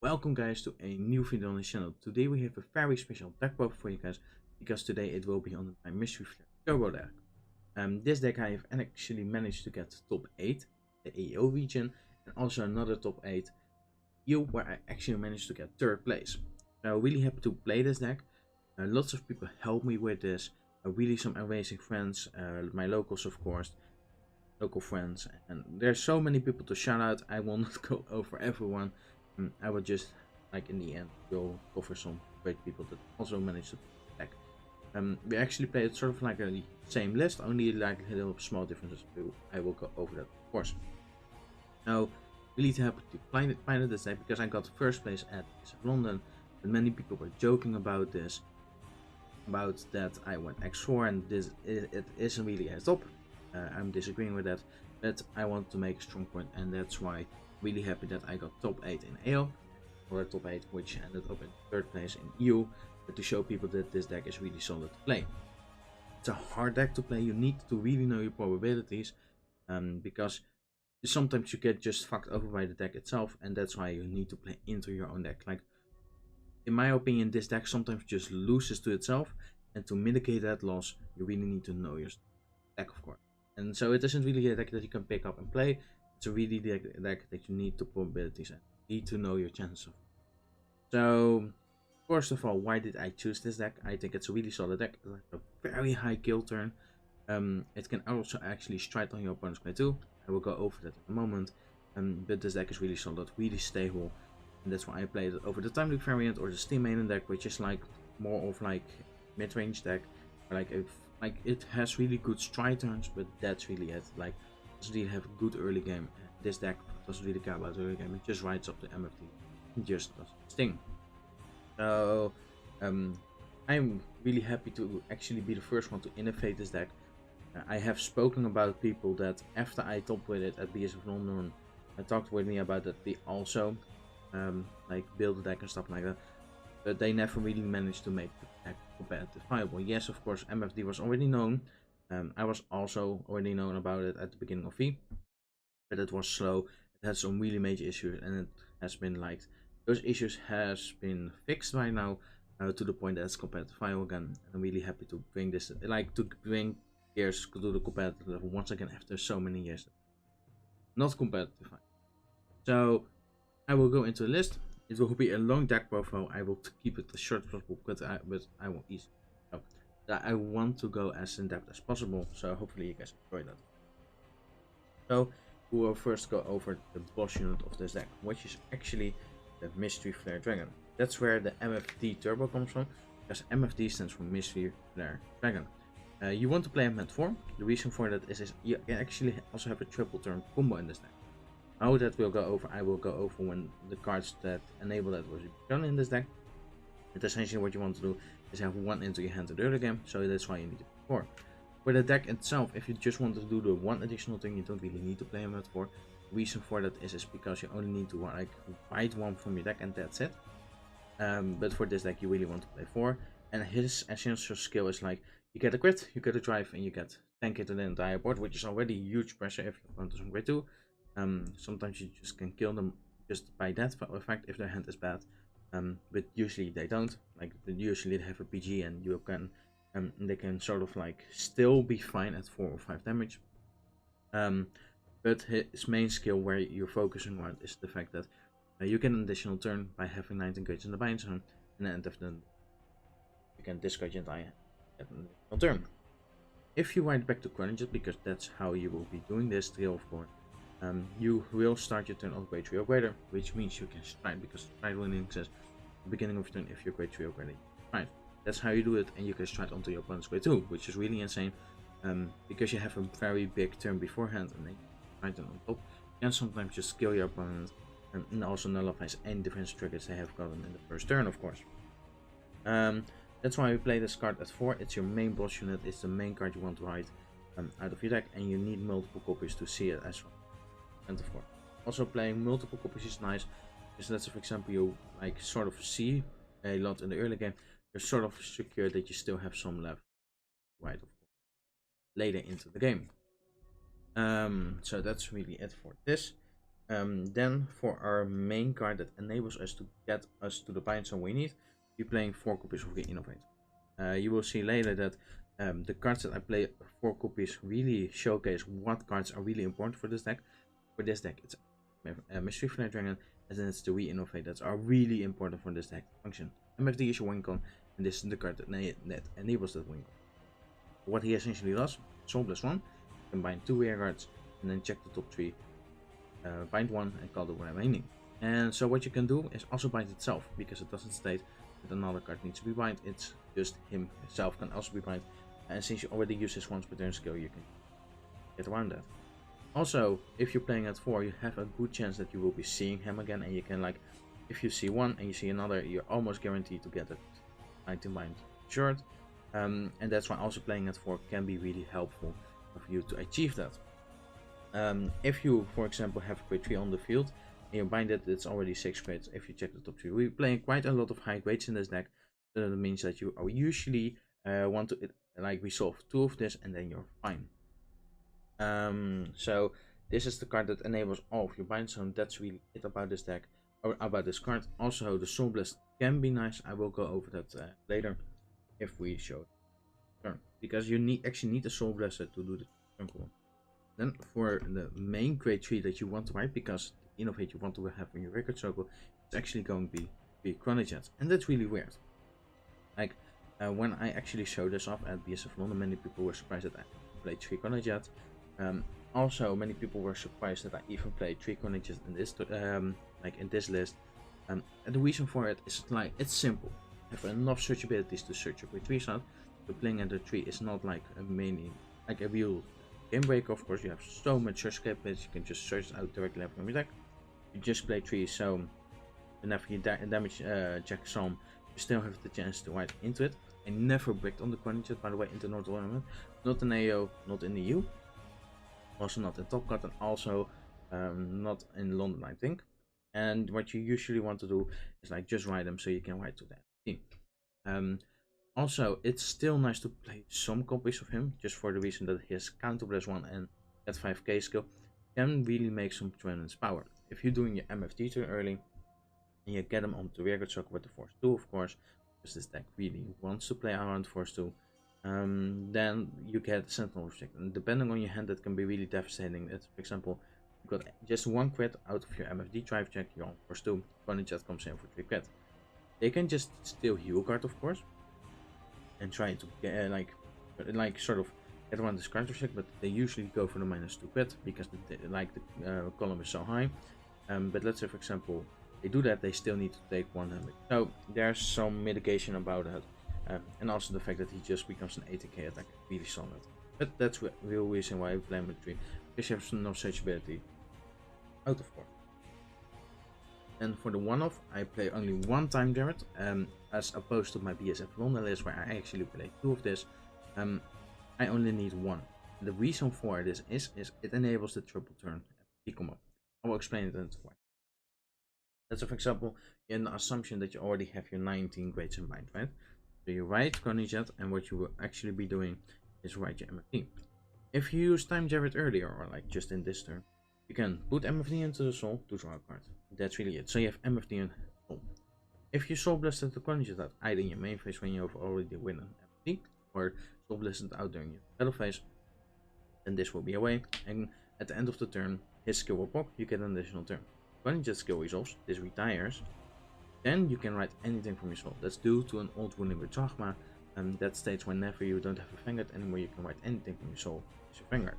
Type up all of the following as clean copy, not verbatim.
Welcome guys to a new video on the channel. Today we have a very special deck build for you guys because today it will be on my Mystery Flare Turbo deck. This deck I have actually managed to get top 8, the AO region, and also another top 8 EU where I actually managed to get 3rd place. I'm really happy to play this deck. Lots of people helped me with this, really some amazing friends, my locals of course, local friends, and there's so many people to shout out. I will not go over everyone. I will just, like in the end, go cover some great people that also managed to attack. We actually played sort of like a same list, only like little small differences. I will go over that, of course. Now, really happy to find this deck because I got first place at BSF London, and many people were joking about this, about that I went X4, and it isn't really a top. I'm disagreeing with that, but I want to make a strong point, and that's why really happy that I got top 8 in AO, or top 8, which ended up in 3rd place in EU, but to show people that this deck is really solid to play. It's a hard deck to play. You need to really know your probabilities, because sometimes you get just fucked over by the deck itself, and that's why you need to play into your own deck. Like, in my opinion, this deck sometimes just loses to itself, and to mitigate that loss, you really need to know your deck, of course. And so it isn't really a deck that you can pick up and play. It's a really deck that you need to probabilities and need to know your chances of. So, first of all, why did I choose this deck? I think it's a really solid deck. It has a very high kill turn. It can also actually strike on your opponent's play too. I will go over that in a moment. But this deck is really solid, really stable, and that's why I played it over the Time Leak variant or the Steam Maiden deck, which is like more of like mid-range deck. Like it has really good strike turns, but that's really it. Like, doesn't really have a good early game. This deck doesn't really care about early game. It just rides up the MFD. It just does sting. So I'm really happy to actually be the first one to innovate this deck. I have spoken about people that after I topped with it at BSF London, talked with me about that they also like build a deck and stuff like that, but they never really managed to make the deck competitive viable. Yes, of course, MFD was already known. I was also already known about it at the beginning of V, but it was slow. It had some really major issues, and it has been like those issues has been fixed right now, to the point that it's competitive viable again. And I'm really happy to bring this, like to bring gears to the competitive level once again after so many years. Not competitive. So I will go into the list. It will be a long deck profile. I will keep it as short as possible, but I will ease. So I want to go as in depth as possible. So hopefully you guys enjoy that. So we will first go over the boss unit of this deck, which is actually the Mystery Flare Dragon. That's where the MFD turbo comes from, because MFD stands for Mystery Flare Dragon. You want to play him at 4. The reason for that is you actually also have a triple turn combo in this deck. How that will go over, I will go over when the cards that enable that will be done in this deck. But essentially what you want to do is have 1 into your hand in the early game, so that's why you need to play 4. For the deck itself, if you just want to do the 1 additional thing, you don't really need to play him at 4. The reason for that is because you only need to like write 1 from your deck and that's it. But for this deck you really want to play 4, and his essential skill is like you get a crit, you get a drive, and you get 10 to the entire board, which is already huge pressure if your opponent doesn't grade 2. Sometimes you just can kill them just by that effect if their hand is bad, but usually they don't. Like usually they have a PG and you can, they can sort of like still be fine at 4 or 5 damage. But his main skill where you're focusing on is the fact that you get an additional turn by having 19 gates in the Bison, and then you can discard your entire turn. If you write back to Chronicles, because that's how you will be doing this skill, of course, you will start your turn on grade 3 or greater, which means you can strike, because strike winning says the beginning of your turn if you're grade 3 or greater. Right, that's how you do it, and you can strike onto your opponent's grade 2, which is really insane, because you have a very big turn beforehand, and then right on top. You can sometimes just kill your opponent, and also nullifies any defense triggers they have gotten in the first turn, of course. That's why we play this card at 4. It's your main boss unit. It's the main card you want to write out of your deck, and you need multiple copies to see it as well. And of course, also playing multiple copies is nice, because let's say for example you like sort of see a lot in the early game, you're sort of secure that you still have some left, right? Of course, later into the game. So that's really it for this. Then for our main card that enables us to get us to the Bison we need, we're playing 4 copies of the Innovate. You will see later that the cards that I play 4 copies really showcase what cards are really important for this deck. For this deck, it's Mystery Flare Dragon, and then it's the Re-Innovate that are really important for this deck function. MFD is your win con, and this is the card that enables that win con. What he essentially does, Soul plus 1, combine 2 rear cards, and then check the top 3, bind 1, and call the remaining. And so what you can do is also bind itself, because it doesn't state that another card needs to be bind, it's just himself can also be bind. And since you already use his once per turn skill, you can get around that. Also, if you're playing at 4, you have a good chance that you will be seeing him again, and you can, like, if you see one and you see another, you're almost guaranteed to get it 19 bind short. And that's why also playing at 4 can be really helpful for you to achieve that. If you, for example, have grade 3 on the field and you bind it, it's already 6 grades if you check the top 3. We're playing quite a lot of high grades in this deck, so that means that you usually want to like resolve 2 of this and then you're fine. So this is the card that enables all of your binds, so that's really it about this deck, or about this card. Also, the Soul Blast can be nice. I will go over that later if we show turn, because you actually need a Soul Blaster to do the turn pull. Then for the main grade 3 that you want to write, because the Innovate you want to have in your record circle, it's actually going to be Chrono Jet, and that's really weird. Like when I actually showed this off at BSF London, many people were surprised that I played 3 Chrono Jet. Also, many people were surprised that I even played 3 Chrono Jet in this like in this list. And the reason for it is like it's simple. You have enough search abilities to search your grade 3 slot. But playing under 3 is not like a real game breaker. Of course, you have so much search capabilities, you can just search out directly from your deck. You just play 3, so whenever you damage Jack Psalm, you still have the chance to write into it. I never bricked on the Chrono Jet, by the way, in the North Tournament. Not in AO, not in the EU. Also not in Top Cut, and also not in London, I think. And what you usually want to do is like just write them so you can write to that team. Also, it's still nice to play some copies of him, just for the reason that his counter plus 1 and that 5k skill can really make some tremendous power. If you're doing your MFD too early, and you get him onto rear guard circle with the Force 2, of course, because this deck really wants to play around Force 2, then you get Sentinel Restrict, and depending on your hand, that can be really devastating. It's, for example, you got just 1 crit out of your MFD drive check, you're on Force 2, Chrono Jet comes in for 3 crit. They can just steal heal card, of course, and try to get like sort of get around this card restrict, but they usually go for the -2 crit because the column is so high. But let's say, for example, they do that, they still need to take 1 damage. So there's some mitigation about that. And also the fact that he just becomes an 80k attack, really solid. But that's the real reason why I play him with 3, because you have no searchability out of course. And for the one-off, I play only 1 time Jared, as opposed to my BSF London list where I actually play 2 of this. I only need 1. The reason for this is it enables the triple turn combo. I will explain it in why. That's for example, in the assumption that you already have your 19 grades in mind, right? So you write Chrono Jet, and what you will actually be doing is write your MFD. If you use Time Jared earlier, or like just in this turn, you can put MFD into the soul to draw a card. That's really it. So you have MFD and soul. If you soul blasted the Chrono Jet out either in your main phase when you have already won an MFD, or soul blasted out during your battle phase, then this will be away, and at the end of the turn, his skill will proc, you get an additional turn. Chrono Jet skill resolves, this retires, then you can write anything from your soul. That's due to an old ruling with Drachma, and that states whenever you don't have a Vanguard anymore, you can write anything from your soul as your Vanguard.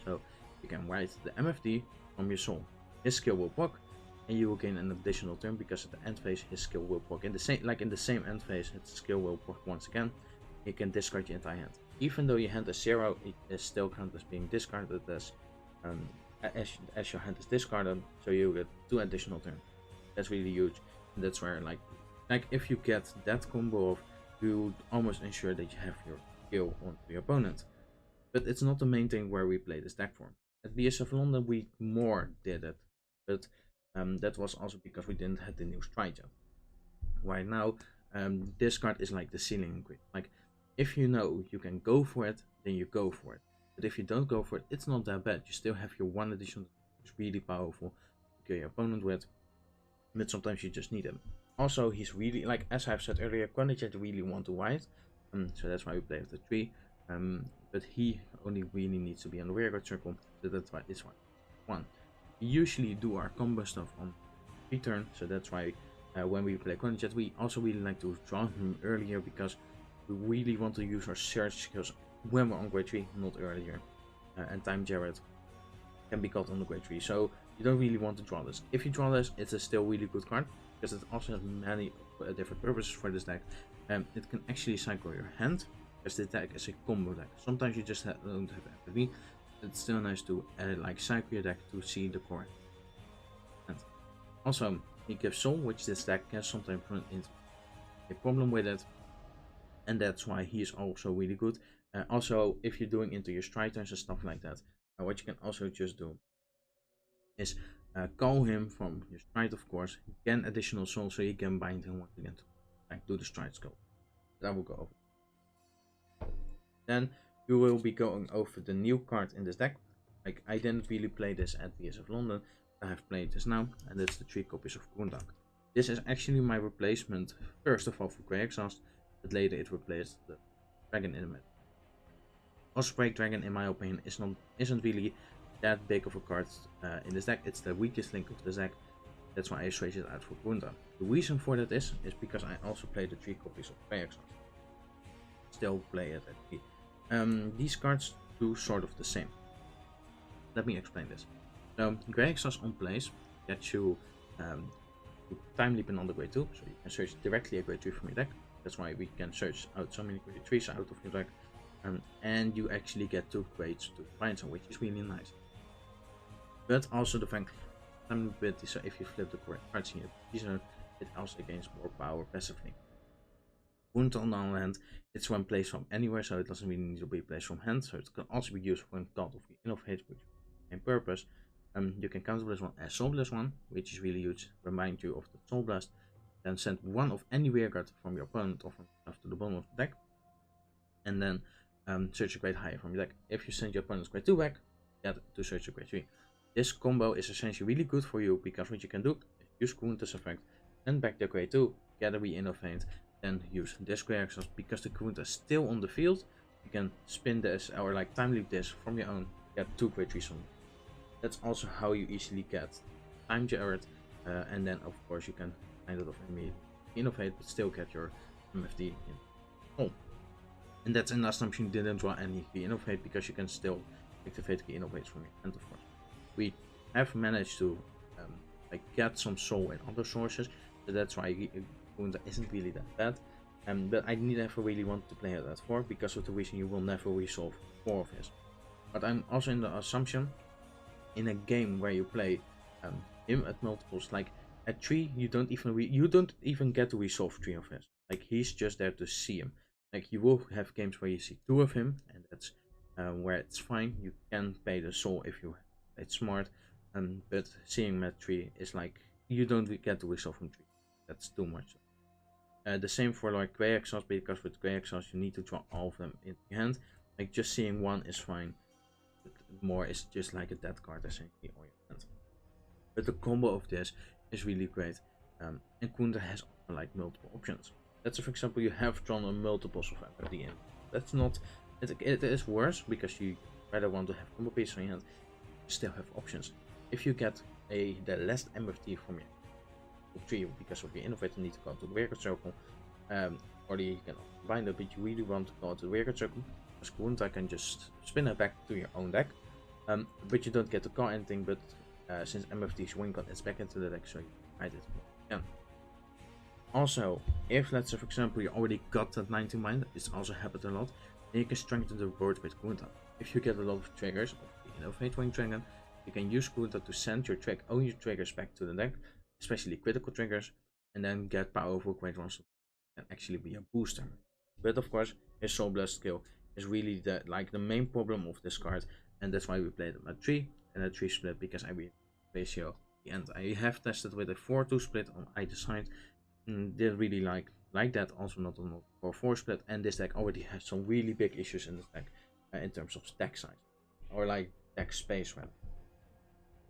So you can write the MFD from your soul. His skill will proc, and you will gain an additional turn because at the end phase his skill will proc. In the same end phase, his skill will proc once again. You can discard your entire hand. Even though your hand is 0, it is still counted as being discarded as your hand is discarded, so you get 2 additional turns. That's really huge. And that's where like if you get that combo off, you almost ensure that you have your skill on your opponent. But it's not the main thing where we play this deck form. At BSF London we more did it, but that was also because we didn't have the new strike yet. Right now, this card is like the ceiling grid. Like if you know you can go for it, then you go for it. But if you don't go for it, it's not that bad. You still have your 1 additional It's really powerful to kill your opponent with, but sometimes you just need him. Also, he's really, like as I've said earlier, Gundog really want to white, so that's why we play with the 3. But he only really needs to be on the rearguard circle, so that's why this one. We usually do our combo stuff on return, so that's why when we play Gundog, we also really like to draw him earlier, because we really want to use our search skills when we're on grade 3, not earlier. And Time Jared can be caught on the grade 3, so you don't really want to draw this. If you draw this, it's a still really good card, because it also has many different purposes for this deck. It can actually cycle your hand, because this deck is a combo deck. Sometimes you just don't have MFD. It's still nice to like cycle your deck to see the core. And also, he gives soul, which this deck can sometimes run into a problem with it, and that's why he is also really good. Also, if you're doing into your stride turns and stuff like that, what you can also just do is call him from your stride, of course, gain additional soul, so you can bind him once again to like do the stride skill. That will go over. Then you will be going over the new card in this deck. Like, I didn't really play this at BSF London, I have played this now, and it's the Jey Kobus of Gundog. This is actually my replacement, first of all for Grey Exhaust, but later it replaced the Dragon in the mid. Osprey Dragon, in my opinion, isn't really that big of a card in this deck. It's the weakest link of the deck. That's why I switched it out for Gundog. The reason for that is because I also play the 3 copies of Grey Exhaust. Still play it actually. These cards do sort of the same. Let me explain this. So Grey Exhaust on place gets you time leaping on the grade 2, so you can search directly a grade 3 from your deck. That's why we can search out so many grade 3s out of your deck. And you actually get 2 grades to Bison, which is really nice. But also the fact time ability, so if you flip the correct cards in your position, it also gains more power passively. Wound on the other hand, it's when placed from anywhere, so it doesn't really need to be placed from hand, so it can also be used when caught of innovate, which in purpose. You can counter this one as Soul Blast 1, which is really huge, remind you of the Soul Blast. Then send one of any rearguard from your opponent or from yourself to the bottom of the deck, and then search a grade higher from your deck. If you send your opponent's grade 2 back, get to search a grade 3. This combo is essentially really good for you, because what you can do is use Counter's effect, and back the grade 2, get a re-innovate, then use this Grey Exhaust, because the Counter is still on the field. You can spin this or like time leap this from your own, get 2 grade 3s on. That's also how you easily get Time Jared, and then of course you can kind of innovate, but still get your MFD in. Oh, and that's an assumption you didn't draw any innovate, because you can still activate the innovates from your hand, of course. We have managed to like get some soul in other sources, so that's why Gundog isn't really that bad. But I never really want to play it at 4, because of the reason you will never resolve 4 of his. But I'm also in the assumption, in a game where you play him at multiples, like at 3, you don't even get to resolve 3 of his. Like, he's just there to see him. Like, you will have games where you see 2 of him, and that's where it's fine. You can pay the soul if you it's smart, but seeing him at 3 is like, you don't get to resolve from 3. That's too much. The same for like Grey Exhaust, because with Grey Exhaust you need to draw all of them in your hand. Like, just seeing 1 is fine, but more is just like a dead card essentially on your hand. But the combo of this is really great, and Gundog has like multiple options. Let's say, for example, you have drawn a multiples of MFD in. That's not, it is worse, because you rather want to have combo pieces on your hand. You still have options. If you get the last MFD from your tree, because of your innovator need to go to the rearguard circle, or you can bind it, but you really want to go to the rearguard circle, because Gundog can just spin it back to your own deck, but you don't get to call anything, but since MFD's win gun, it's back into the deck, so you hide it again. Also, if let's say, for example, you already got that 19 mind, it's also happened a lot, then you can strengthen the board with Gundog. If you get a lot of triggers of the Innovate Wing Dragon, you can use Gundog to send your own triggers back to the deck, especially critical triggers, and then get powerful grade 1 and actually be a booster. But of course, his Soul Blast skill is really the main problem of this card, and that's why we played him at 3 and at 3 split, because I really ratio at the end. I have tested with a 4-2 split on either side, and didn't really like that, also not on a 4-4 split, and this deck already has some really big issues in this deck in terms of deck size, or like deck space rather.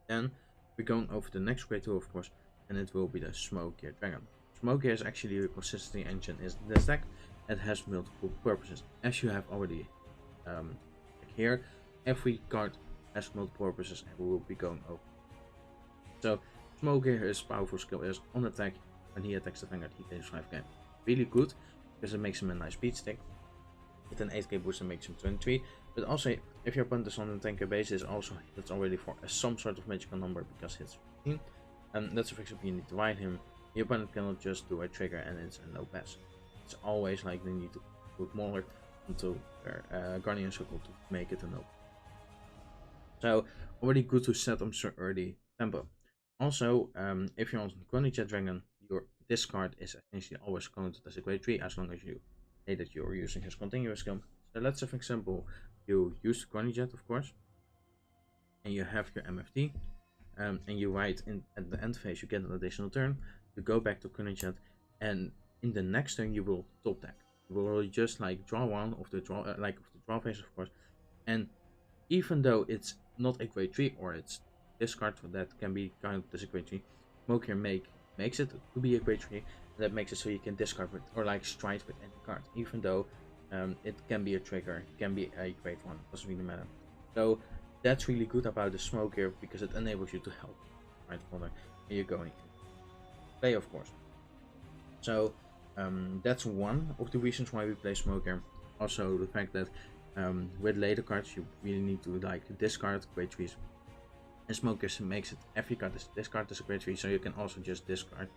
Then we're going over the next grade 2, of course, and it will be the Smoke Gear Dragon. Smoke Gear is actually a consistency engine in this deck. It has multiple purposes. As you have already here, every card has multiple purposes, and we will be going over. So Smoke Gear, his powerful skill is on attack. When he attacks the Vanguard, he takes 5k. Really good, because it makes him a nice beat stick. With an 8k boost, it makes him 23. But also, if your opponent is on a 10k basis, also that's already for some sort of magical number, because it's 15. And that's for example, you need to ride him. Your opponent cannot just do a trigger and it's a no pass. It's always like they need to put more into their Guardian Circle to make it a no. So already good to set them so early tempo. Also, if you're on Jet Dragon, your discard is essentially always counted as a grade 3 as long as you say that you're using his continuous skill. So let's say for example you use Jet, of course, and you have your MFD, and you ride in at the end phase, you get an additional turn, you go back to Jet, and in the next turn you will top deck. You will just like draw one of the draw phase, of course, and even though it's not a grade 3 or it's discard that can be counted as a grade 3, Smoke here makes it to be a grade 3, and that makes it so you can discard with or like stride with any card, even though it can be a trigger, it can be a grade 1, doesn't really matter. So that's really good about the Smoke here, because it enables you to help right corner and you're going play, of course. So that's one of the reasons why we play Smoke here. Also the fact that with later cards you really need to like discard grade 3s, and Smoke makes it every card is discard as a grade 3, so you can also just discard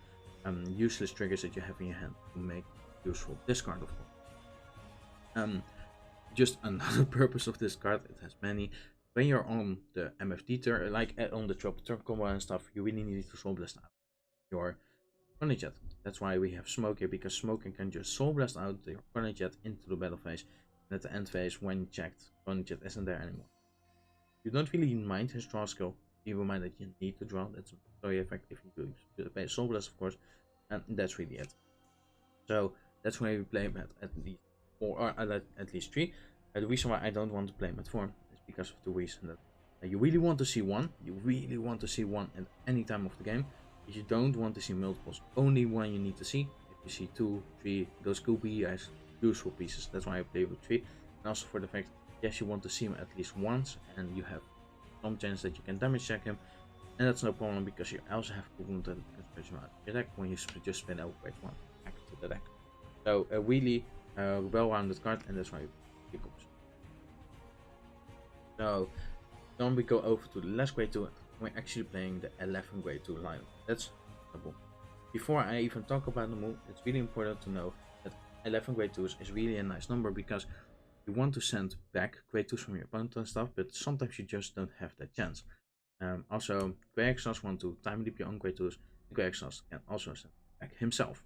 useless triggers that you have in your hand to make useful discard, of course. Just another purpose of this card, it has many. When you're on the MFD turn, like on the triple turn combo and stuff, you really need to Soul Blast out your Jet. That's why we have Smoke here, because Smoke can just Soul Blast out your Jet into the battle phase, and at the end phase, when checked, Jet isn't there anymore. You don't really mind his draw skill, keep in mind that you need to draw, that's very effective if you do the Soul Blast, of course, and that's really it. So that's why we play him at least 4 or at least 3. The reason why I don't want to play him at 4 is because of the reason that you really want to see one. You really want to see one at any time of the game. But you don't want to see multiples. Only one you need to see. If you see 2, 3, those could be as useful pieces. That's why I play with 3. And also for the fact, yes, you want to see him at least once, and you have some chance that you can damage check him. And that's no problem, because you also have cooldown that can switch him out of your deck when you just spin out grade 1 back to the deck. So a really well-rounded card, and that's why Jey Kobus. So then we go over to the last grade 2. We're actually playing the 11 grade 2 lineup. That's Naboo. Before I even talk about Naboo, it's really important to know that 11 grade 2s is really a nice number, because you want to send back grade 2s from your opponent and stuff, but sometimes you just don't have that chance. Also, Grey Exhaust want to time leap your own grade 2s, and Grey Exhaust can also send back himself.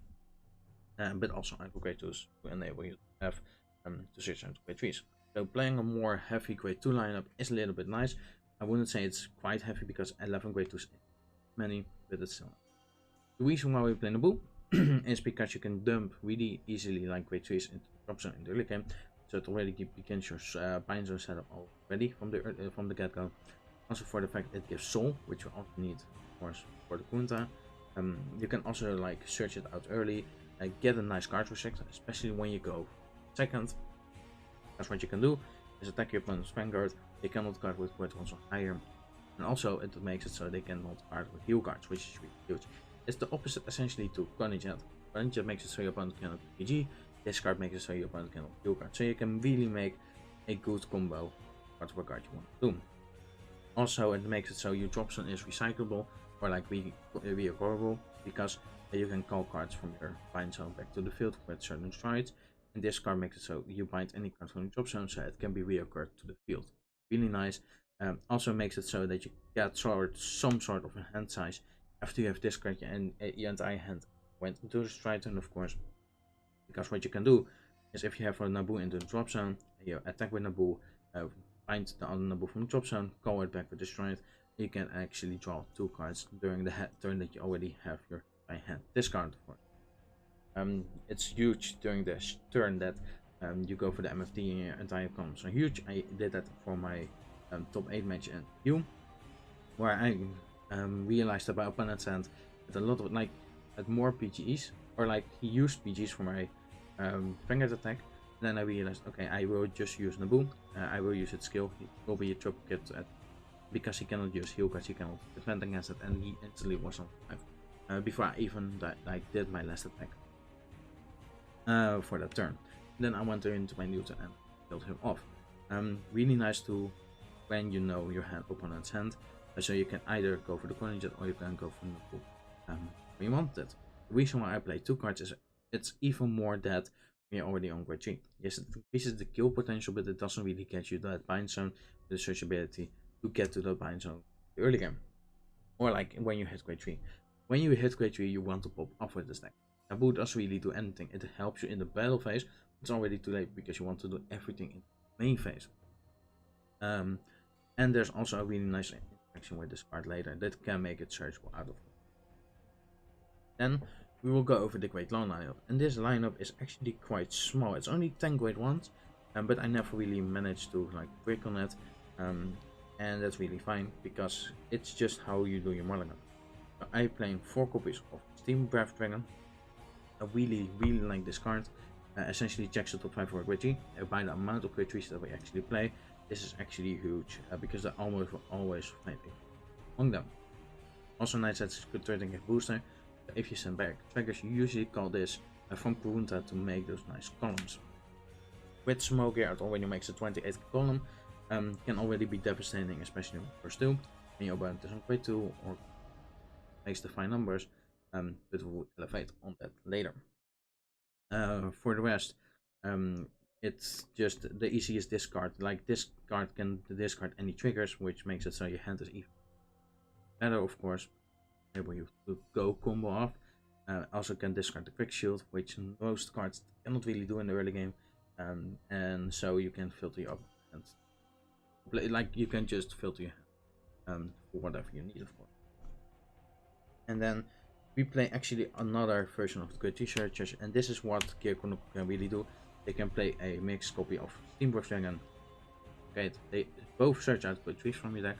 But also Idle grade 2s to enable you to have to switch out to grade 3s. So playing a more heavy grade 2 lineup is a little bit nice. I wouldn't say it's quite heavy, because 11 grade 2s is many, but it's still. The reason why we play Naboo is because you can dump really easily like grade 3s into the drop zone in the early game. So it already begins your Bison setup already from the get-go. Also for the fact it gives soul, which you often need, of course, for the Kunta. You can also like search it out early, get a nice card restrict, especially when you go second. That's what you can do, is attack your opponent's Vanguard. They cannot guard with grade 1s or higher, and also it makes it so they cannot guard with heal cards, which is really huge. It's the opposite essentially to Jet. Jet makes it so your opponent cannot PG. This card makes it so your opponent cannot heal card. So you can really make a good combo whatever card you want to do. Also, it makes it so your drop zone is recyclable or like reoccurable, because you can call cards from your bind zone back to the field with certain strides. And this card makes it so you bind any card from the drop zone, so it can be reoccurred to the field. Really nice. Also makes it so that you get some sort of a hand size after you have discarded your entire hand went into the stride zone, of course. Because what you can do is, if you have a Naboo into the drop zone, you attack with Naboo, bind the other Naboo from the drop zone, call it back with the stride, you can actually draw 2 cards during the turn that you already have your hand discarded for. It's huge during this turn that you go for the MFD and your entire combo. So huge. I did that for my top 8 match and you. where I realized that my opponent's hand had a lot of had more PGs, or he used PGs for my Vanguard attack. Then I realized, okay, I will just use Naboo. I will use its skill. It will be a triple kit because he cannot use heal cards, he cannot defend against it, and he instantly was on 5 before I even did my last attack for that turn. Then I went into my neutral and killed him off. Really nice to when you know your opponent's hand, so you can either go for the Coin Jet or you can go for Naboo when you want it. The reason why I play 2 cards is it's even more that you're already on grade 3. Yes, it increases the kill potential, but it doesn't really get you that bind zone, the search ability to get to the bind zone early game. Or when you hit grade 3. When you hit grade 3, you want to pop off with this deck. Naboo doesn't really do anything. It helps you in the battle phase. It's already too late because you want to do everything in the main phase. And there's also a really nice interaction with this card later that can make it searchable out of it. Then we will go over the grade 1 lineup, and this lineup is actually quite small. It's only 10 grade 1s, but I never really managed to break on it, and that's really fine because it's just how you do your mulligan. So I'm playing 4 copies of Steam Breath Dragon. I really like this card. Essentially checks the top 5 for grade 3. By the amount of grade 3s that we actually play, this is actually huge because they almost will always fight among them. Also nice that it's good 13 booster. If you send back triggers, you usually call this from Kurunta to make those nice columns. With Smoke here, it already makes a 28 column. Can already be devastating, especially with first 2. And your opponent is on grade 2 or makes the fine numbers, but we'll elevate on that later. For the rest, it's just the easiest discard. This card can discard any triggers, which makes it so your hand is even better, of course. Able you to go combo off. Also can discard the quick shield, which most cards cannot really do in the early game, and so you can filter your hand. You can just filter your hand for whatever you need, of course. And then we play actually another version of the grade 3 searchers, and this is what Gundog can really do. They can play a mixed copy of Steam Breath Dragon. Okay, they both search out grade 3s from your deck.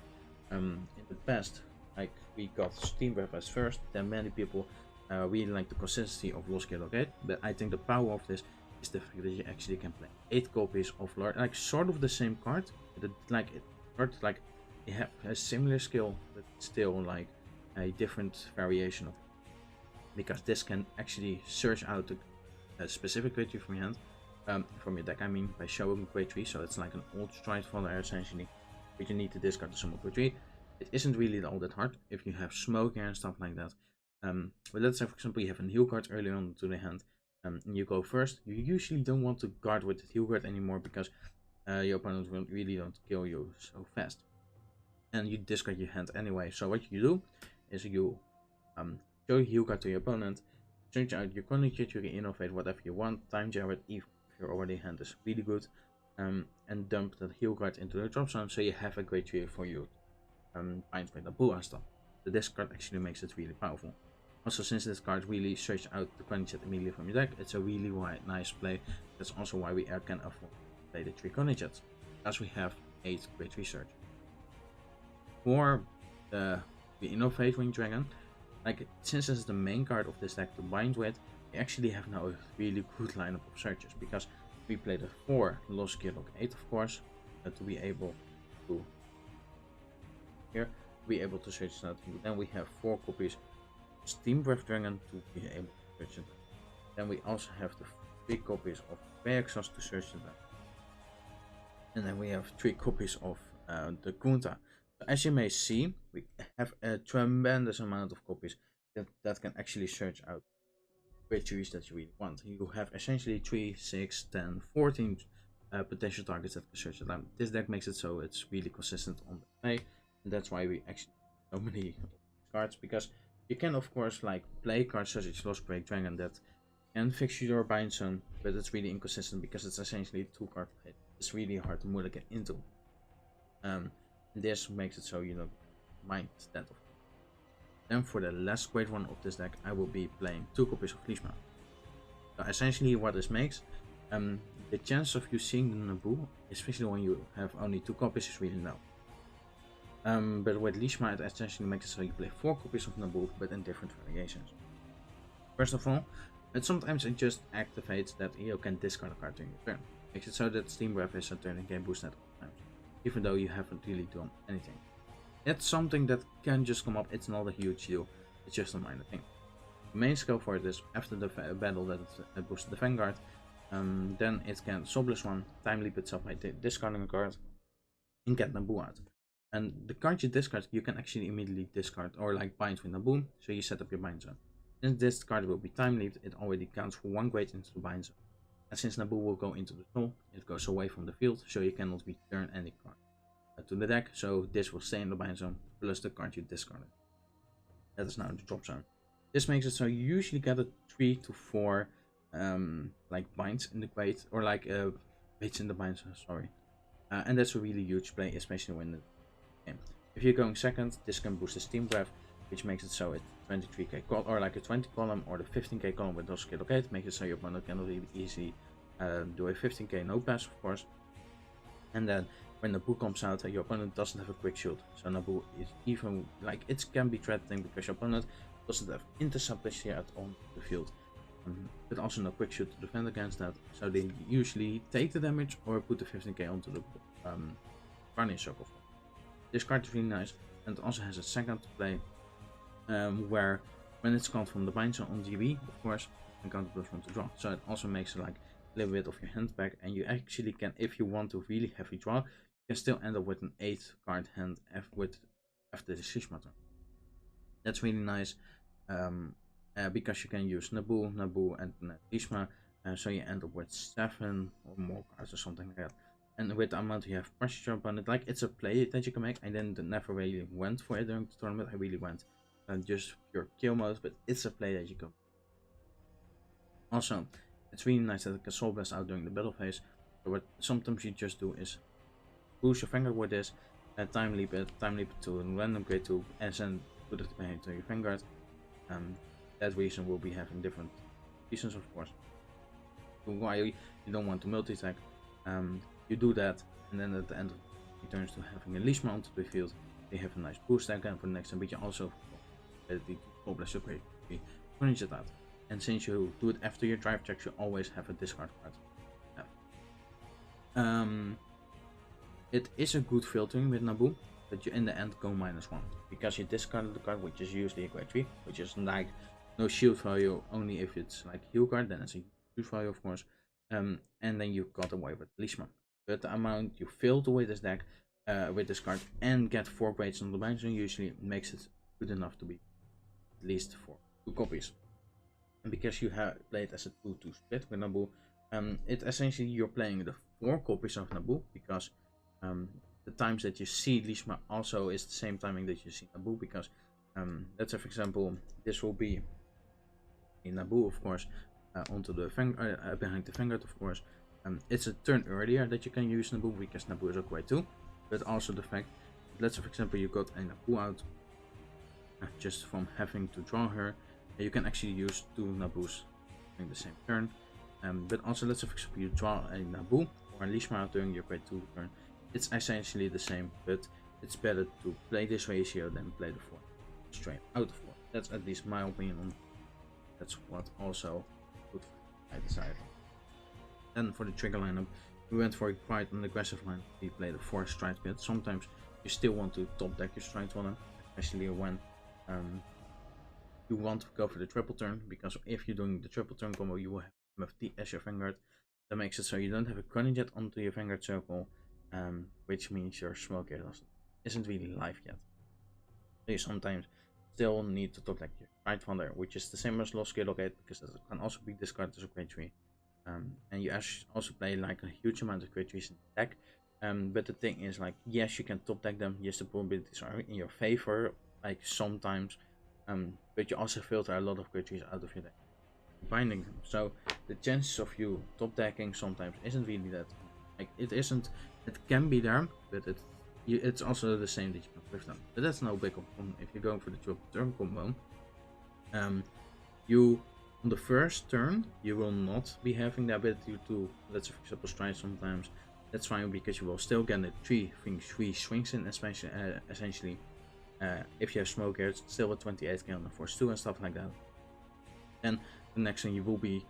In the past, we got Steam Breath as first, then many people really like the consistency of Lost Gundog 8, but I think the power of this is the fact that you actually can play 8 copies of Lord, sort of the same card, but they have a similar skill, but still a different variation of it. Because this can actually search out a specific grade 3 from your hand, from your deck, I mean, by showing grade 3, so it's like an old stride follower essentially, but you need to discard the sum of grade 3. It isn't really all that hard if you have smoke here and stuff like that. But let's say, for example, you have a heal card early on to the hand, and you go first. You usually don't want to guard with the heal card anymore because your opponent really don't kill you so fast. And you discard your hand anyway. So what you do is you show your heal card to your opponent, search out your Coin Jet, you can innovate whatever you want, time Jared, even if your already hand is really good, and dump that heal card into the drop zone so you have a grade 3 for you. Bind with Naboo and stuff. So this card actually makes it really powerful. Also, since this card really searches out the Coin Jet immediately from your deck, it's a really nice play. That's also why we can afford to play the 3 Coin Jets, as we have 8 grade 3 search. For the Innovate Wing Dragon, since this is the main card of this deck to bind with, we actually have now a really good lineup of searches because we play the 4 Lost Gundog 8, of course, to be able to search that. Then we have 4 copies Steam Breath Dragon to be able to search it. Then we also have the 3 copies of Exhaust to search it. And then we have 3 copies of the Kunta. So as you may see, we have a tremendous amount of copies that can actually search out grade 3s that you really want. You have essentially 3, 6, 10, 14 potential targets that can search it out. This deck makes it so it's really consistent on the play, and that's why we actually have so many cards, because you can of course play cards such as Lost Break Dragon that can fix your bind zone, but it's really inconsistent because it's essentially 2 card play. It's really hard to mulligan into. This makes it so you don't mind that. Then for the last grade 1 of this deck, I will be playing 2 copies of Leashman. So essentially what this makes, the chance of you seeing the Naboo, especially when you have only 2 copies, is really low. But with Lishma, it essentially makes it so you play 4 copies of Naboo, but in different variations. First of all, sometimes it just activates that you can discard a card during your turn. Makes it so that Steam Breath is a turn game boost at all times, even though you haven't really done anything. It's something that can just come up, it's not a huge deal, it's just a minor thing. The main skill for it is, after the battle that it boosts the Vanguard, then it can Soulless 1, time leap itself by discarding a card, and get Naboo out. And the card you discard, you can actually immediately discard or like bind with Naboo, so you set up your bind zone. Since this card will be time leaped, it already counts for 1 grade into the bind zone. And since Naboo will go into the soul, it goes away from the field, so you cannot return any card to the deck, so this will stay in the bind zone, plus the card you discarded. That is now the drop zone. This makes it so you usually get a 3 to 4 like binds in the grade, or like grades in the bind zone, sorry. And that's a really huge play, especially when the game. If you're going second, this can boost the Steam Breath, which makes it so it's 23k column, or like a 20 column, or the 15k column with those skill okay, makes it so your opponent cannot really easily do a 15k no pass, of course. And then when Naboo comes out, your opponent doesn't have a quick shoot, so Naboo is even like it can be threatening because your opponent doesn't have intercept yet on the field, but also no quick shoot to defend against that. So they usually take the damage or put the 15k onto the Varnish circle. This card is really nice, and it also has a second play, where when it's called from the bind zone on GB, of course, you can count plus 1 to draw. So it also makes like a little bit of your hand back, and you actually can, if you want to really heavy draw, you can still end up with an 8 card hand after the Lishma turn. That's really nice, because you can use Naboo and Lishma, so you end up with 7 or more cards or something like that. And with the amount you have pressure upon it, like it's a play that you can make. I never really went for it during the tournament. I really went just pure kill mode, but it's a play that you can. Also, it's really nice that it can soul blast out during the battle phase. So what sometimes you just do is boost your Vanguard with this, time leap it to a random grade 2, and then put it behind to your Vanguard. That reason will be having different reasons, of course. Why you don't want to multi-attack. You do that, and then at the end it turns to having a Lishma onto the field. They have a nice boost again for the next time, but you also the bless so great furnish it out. And since you do it after your drive checks, you always have a discard card. It is a good filtering with Naboo, but you in the end go -1 because you discarded the card, which is usually a grade 3, which is like no shield value, only if it's like heal card, then it's a shield value, of course. And then you got away with Lishma. But the amount you filter with this deck, with this card, and get 4 grades on the bind zone usually makes it good enough to be at least for 2 copies. And because you have played as a 2-2 split with Naboo, it essentially you're playing the 4 copies of Naboo, because the times that you see Lishma also is the same timing that you see Naboo, because let's say for example this will be in Naboo, of course, onto the behind the Vanguard, of course. It's a turn earlier that you can use Naboo, because Naboo is a grade 2, but also the fact that, let's say for example you got a Naboo out just from having to draw her, you can actually use 2 Naboos during the same turn. But also let's say for example you draw a Naboo or a Lishma during your grade 2 turn. It's essentially the same, but it's better to play this ratio than play the 4 straight out of 4. That's at least my opinion on. That's what also I decided. Then for the trigger lineup, we went for quite an aggressive line. We played a 4 stride build. Sometimes you still want to top deck your stride one, especially when you want to go for the triple turn, because if you're doing the triple turn combo, you will have MFD as your Vanguard. That makes it so you don't have a Cunning Jet onto your Vanguard circle, which means your Smoke Gate isn't really live yet. So you sometimes still need to top deck your Stride Thunder, which is the same as Lost Skill Gate, because it can also be discarded as a grade 3. And you also play like a huge amount of grade 3s in the deck. But the thing is, like, yes, you can top deck them, yes, the probabilities are in your favor, like sometimes, but you also filter a lot of grade 3s out of your deck, binding them. So the chances of you top decking sometimes isn't really that, like, it can be there, but it's also the same that you can flip them. But that's no big problem if you're going for the triple turn combo. On the first turn, you will not be having the ability to, let's say for example, stride sometimes, That's fine because you will still get the three swings in, especially essentially if you have smoke here, it's still a 28k on the force 2 and stuff like that. Then the next thing you will be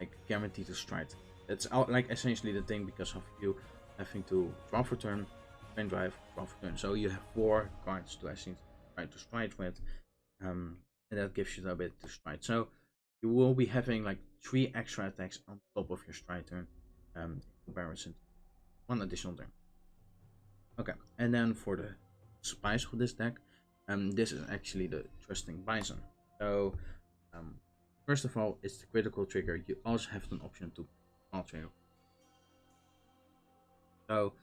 like guaranteed to strike. That's like essentially the thing because of you having to draw for turn, then drive, draw for turn. So you have 4 cards to actually try to strike with, and that gives you a bit to strike. So you will be having like 3 extra attacks on top of your strike turn, in comparison to 1 additional turn. Okay, and then for the spice of this deck, this is actually the Trusting Bison. So first of all, it's the critical trigger. You also have an option to trigger. So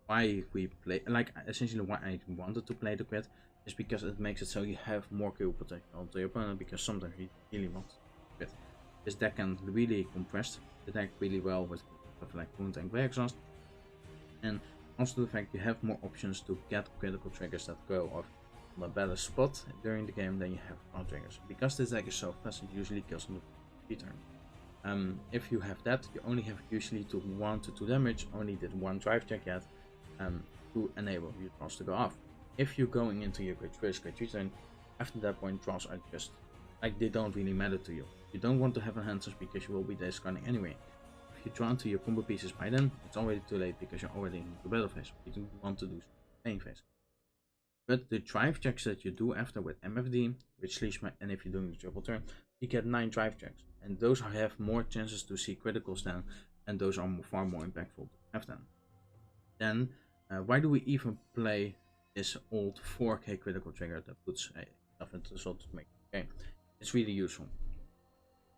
why we play, like essentially why I wanted to play the crit is because it makes it so you have more kill potential onto your opponent, because sometimes you really want crit. This deck can really compress the deck really well with stuff like wound and play exhaust, and also the fact you have more options to get critical triggers that go off on a better spot during the game than you have ground triggers. Because this deck is so fast, it usually kills on the turn. If you have that, you only have usually to 1 to 2 damage, only did 1 drive check yet, to enable your draws to go off. If you're going into your great turn, after that point draws are just like they don't really matter to you. You don't want to have enhancers because you will be discarding anyway. If you draw into your combo pieces by then, it's already too late because you're already in the battle phase. You don't want to do playing phase. But the drive checks that you do after with MFD, with Sleeshma, and if you're doing the triple turn, you get 9 drive checks. And those have more chances to see criticals down, and those are far more impactful to have them. Then, why do we even play this old 4k critical trigger that puts stuff into the slot to make the game? It's really useful.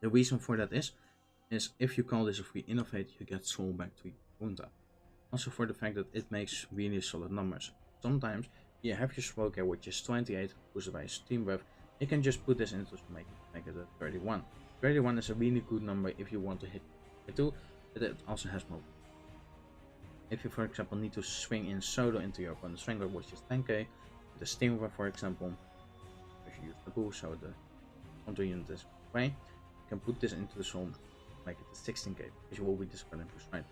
The reason for that is if you call this a free innovate, you get soul back to your Gundog. Also for the fact that it makes really solid numbers. Sometimes you have your smoke here which is 28, boosted by a steam buff. You can just put this into to make it a 31. 31 is a really good number if you want to hit 2, but it also has more. If you, for example, need to swing in solo into your opponent's strangler, which is 10k, the steam buff, for example, if you use Naboo, so the counter unit is away, you can put this into the soul, make it a 16k, because you will be discarding for strike.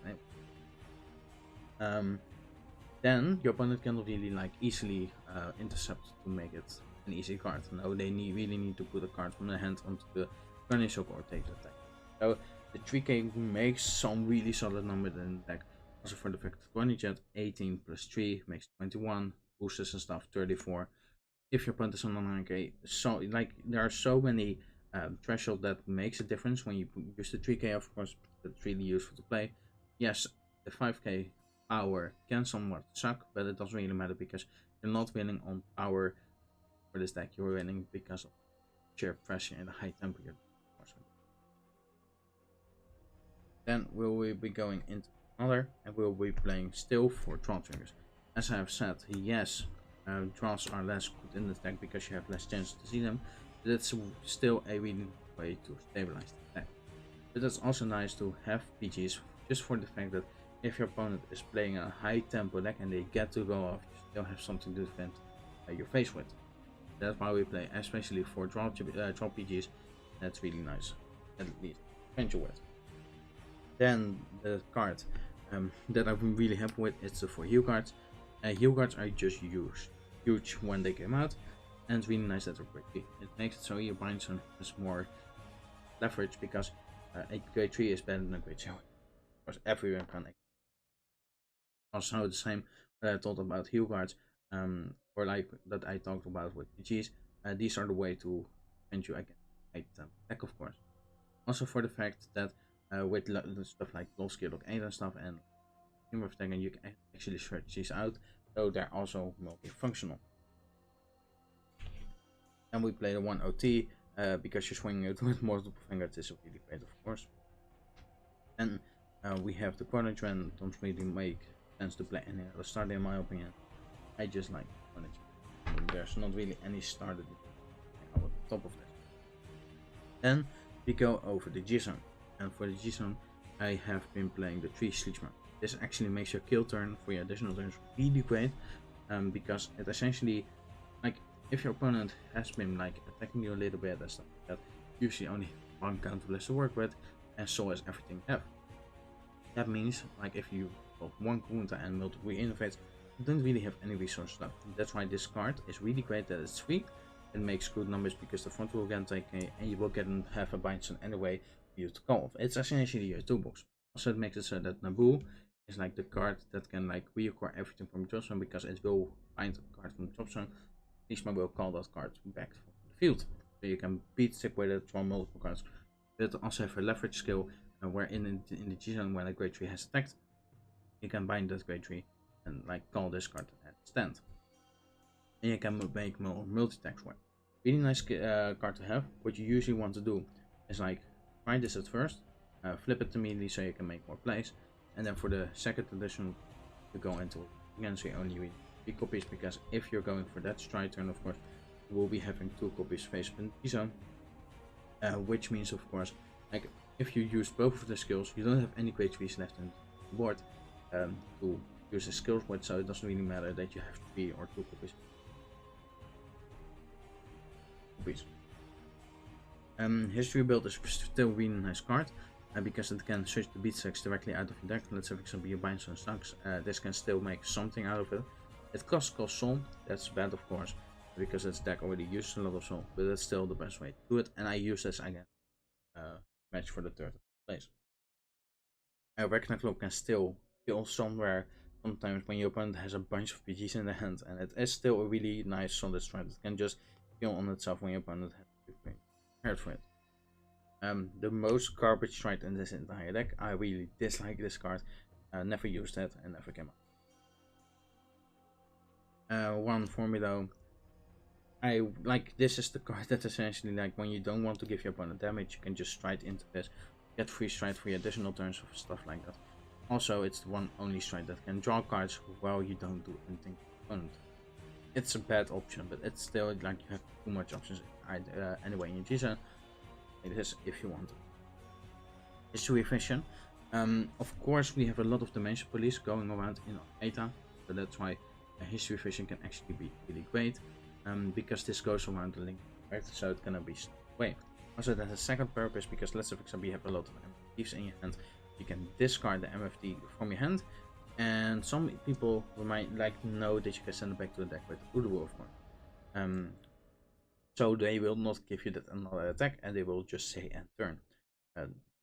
Then your opponent cannot really like easily intercept to make it an easy card. No, they really need to put a card from their hand onto the Burning Shock or take the attack. So the 3k makes some really solid numbers in the deck. Also for the fact that Granny Jet 18 plus 3 makes 21, boosters and stuff 34. If your opponent is on 9k, so like there are so many thresholds that makes a difference when you use the 3k. Of course, it's really useful to play. Yes, the 5k power can somewhat suck, but it doesn't really matter because you're not winning on power for this deck. You're winning because of sheer pressure and the high temperature. Then we will be going into another, and we will be playing still for draw triggers. As I have said, yes, draws are less good in the deck because you have less chance to see them, but it's still a really way to stabilize the deck. But it's also nice to have PGs just for the fact that if your opponent is playing a high tempo deck and they get to go off, you still have something to defend your face with. That's why we play, especially for draw PGs. That's really nice, at least potential with. Then the card that I'm really happy with is the 4 heal cards. Heal cards are just huge when they came out, and it's really nice that they're pretty. It makes it so your Bison has more leverage because a grade 3 is better than a grade 2. Of course, everyone can. Also the same that I thought about heal cards, or like that I talked about with PGs. These are the way to defend you against attack, of course. Also for the fact that with stuff like low skill lock 8 and stuff and everything, and you can actually stretch these out, so they're also multifunctional. And we play the 1 OT because you're swinging it with multiple fingers. This is really great, of course. And we have the corner trend. Don't really make sense to play any other start in my opinion. I just like corner trend. There's not really any started on the top of this. Then we go over the Json. And for the Json, I have been playing the 3 Sleechma. This actually makes your kill turn for your additional turns really great, because it essentially, like, if your opponent has been like attacking you a little bit and stuff like that, usually only 1 counter less to work with, and so is everything you have. That means like if you got one Kunta and multiple innovates, you don't really have any resources left. That's why this card is really great that it's free. It makes good numbers because the front will get taken and you will get and have a Bison anyway for you to call off. It's essentially your toolbox. Also, it makes it so that Naboo is like the card that can like reacquire everything from the top zone because it will find a card from the top zone. Lishma will call that card back from the field. So you can beat stick with it from multiple cards. But also have a leverage skill where in the G zone when a grade 3 has attacked, you can bind that grade 3 and like call this card at stand. And you can make more multi-attacks for it. Really nice card to have. What you usually want to do is like try this at first, flip it immediately so you can make more plays, and then for the second edition you go into it again, so you only read 3 copies, because if you're going for that stride turn, of course you will be having 2 copies face up in the zone, which means of course like if you use both of the skills you don't have any grade 3s left in the board to use the skills with, so it doesn't really matter that you have 3 or 2 copies. History build is still really nice card because it can switch the beat stacks directly out of your deck. Let's say for example you bind some stacks, this can still make something out of it. It costs soul, that's bad of course, because its deck already uses a lot of soul, but that's still the best way to do it, and I use this again match for the 3rd place. Ragnarok can still kill somewhere sometimes when your opponent has a bunch of PGs in the hand, and it is still a really nice solid strike. It can just kill on itself when your opponent has to be prepared for it. The most garbage strike in this entire deck, I really dislike this card, never used it and never came up. One for me though, I like this is the card that essentially like when you don't want to give your opponent damage, you can just stride into this, get free stride for your additional turns of stuff like that. Also, it's the one only stride that can draw cards while you don't do anything to the opponent. It's a bad option, but it's still like you have too much options anyway in your G-Zone. It is if you want. History vision. Of course, we have a lot of dimension police going around in our meta, so that's why history vision can actually be really great. Because this goes around the link, right? So it cannot be away. Also, there's a second purpose because let's say for example you have a lot of MFDs in your hand, you can discard the MFD from your hand, and some people might like know that you can send it back to the deck with Udu, of course. So they will not give you that another attack, and they will just say end turn.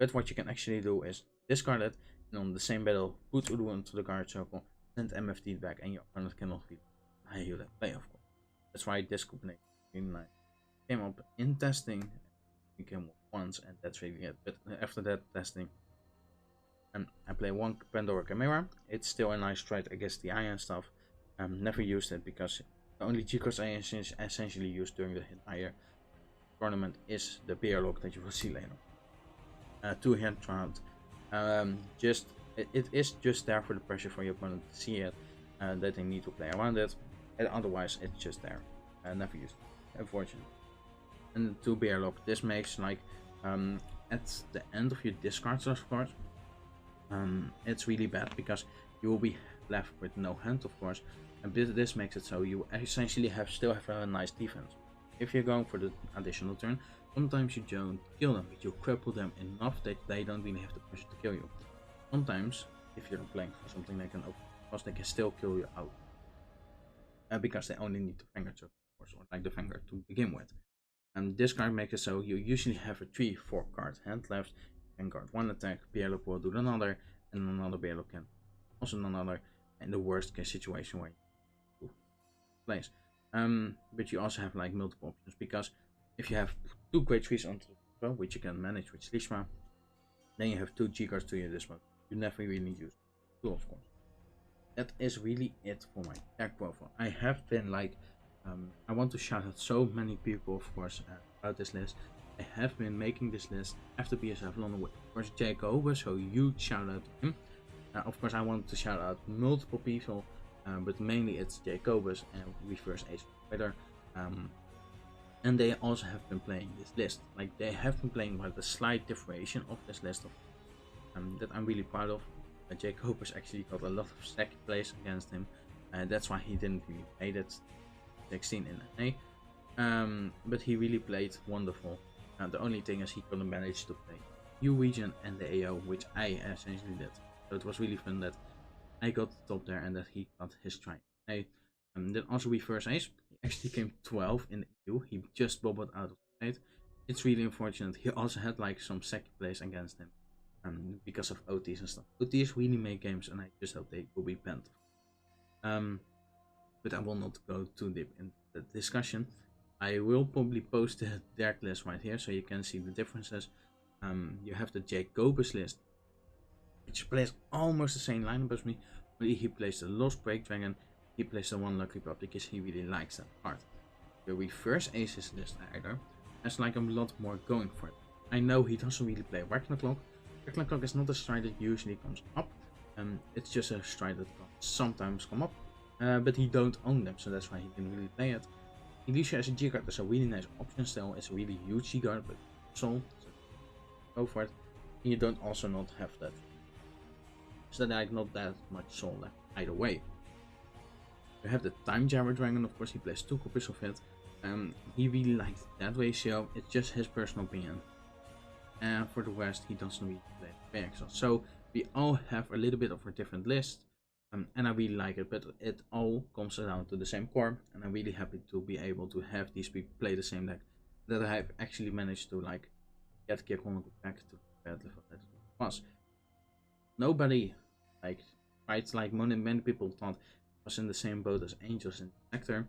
But what you can actually do is discard it, and on the same battle put Udu into the guard circle, send MFD back, and your opponent cannot really you that play, of course. That's why this combination really nice. Came up in testing, we came up once, and that's really it. But after that testing, I play one Pandora Chimera. It's still a nice trade against the iron stuff. Never used it because the only G cards I essentially use during the entire tournament is the beer lock that you will see later. 2-hand round. It is just there for the pressure for your opponent to see it, that they need to play around it, and otherwise it's just there. Never used it, unfortunately. And the 2 beer lock. This makes like at the end of your discards, of course. It's really bad because you will be left with no hand, of course, and this makes it so you essentially still have a nice defense. If you're going for the additional turn, sometimes you don't kill them, but you cripple them enough that they don't really have the pressure to kill you. Sometimes, if you're playing for something like an open boss, they can still kill you out, because they only need the Vanguard, of course, or like the Vanguard to begin with. And this card makes it so you usually have a 3-4 card hand left. Vanguard 1 attack, Bearlock will do another, and another Bearlock can also another, in the worst case situation where you place. But you also have like multiple options, because if you have 2 grade 3s onto the throw, which you can manage with Slishma, then you have 2 G cards to your dismount. You never really use 2, of course. That is really it for my deck profile. I have been like, I want to shout out so many people, of course, about this list. I have been making this list after BSF London with, of course, Jey Kobus, so huge shout out to him. Of course, I wanted to shout out multiple people, but mainly it's Jey Kobus and ReverseAce Twitter. And they also have been playing this list. Like, they have been playing with a slight differentiation of this list that I'm really proud of. Jey Kobus actually got a lot of stack plays against him. That's why he didn't really play that 16 in NA. But he really played wonderful. The only thing is he couldn't manage to play U region and the AO, which I essentially did. So it was really fun that I got the top there and that he got his try. Then also ReverseAce. He actually came 12 in the EU. He just bobbled out of the 8. It's really unfortunate. He also had like some second place against him because of OTs and stuff. OTs really make games, and I just hope they will be banned. But I will not go too deep in the discussion. I will probably post the deck list right here so you can see the differences. You have the Jey Kobus list, which plays almost the same lineup as me, but he plays the Lost Break Dragon, he plays the One Lucky Pop because he really likes that part. The ReverseAce's list either has like a lot more going for it. I know he doesn't really play Ragnarok. Ragnarok is not a stride that usually comes up, it's just a stride that can sometimes come up, but he don't own them, so that's why he didn't really play it. Elisha as a G-Guard is a really nice option still, it's a really huge G-Guard, but Soul, so go for it. And you don't also not have that. So that not that much Soul left either way. You have the Time Jabber Dragon, of course he plays 2 copies of it. He really liked that ratio, it's just his personal opinion. And for the rest, he doesn't really play Exos. So we all have a little bit of a different list. And I really like it, but it all comes down to the same core, and I'm really happy to be able to have these people play the same deck, that I have actually managed to like get Gundog back to the bad level that it was. Nobody like tried, like many people thought it was in the same boat as Angels in the sector, in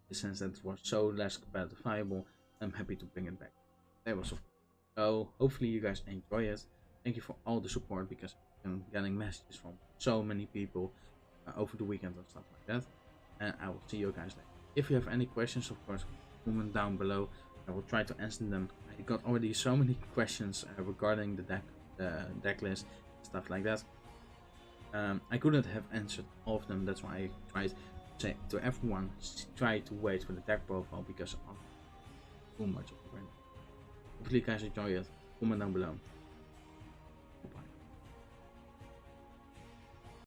the sense that it was so less compatible. I'm happy to bring it back. That was so hopefully you guys enjoy it. Thank you for all the support, because I'm getting messages from so many people over the weekend and stuff like that. And I will see you guys later. If you have any questions, of course, comment down below. I will try to answer them. I got already so many questions regarding the deck list, stuff like that. I couldn't have answered all of them. That's why I tried to say to everyone, try to wait for the deck profile, because of too much of it. Hopefully you guys enjoy it. Comment down below.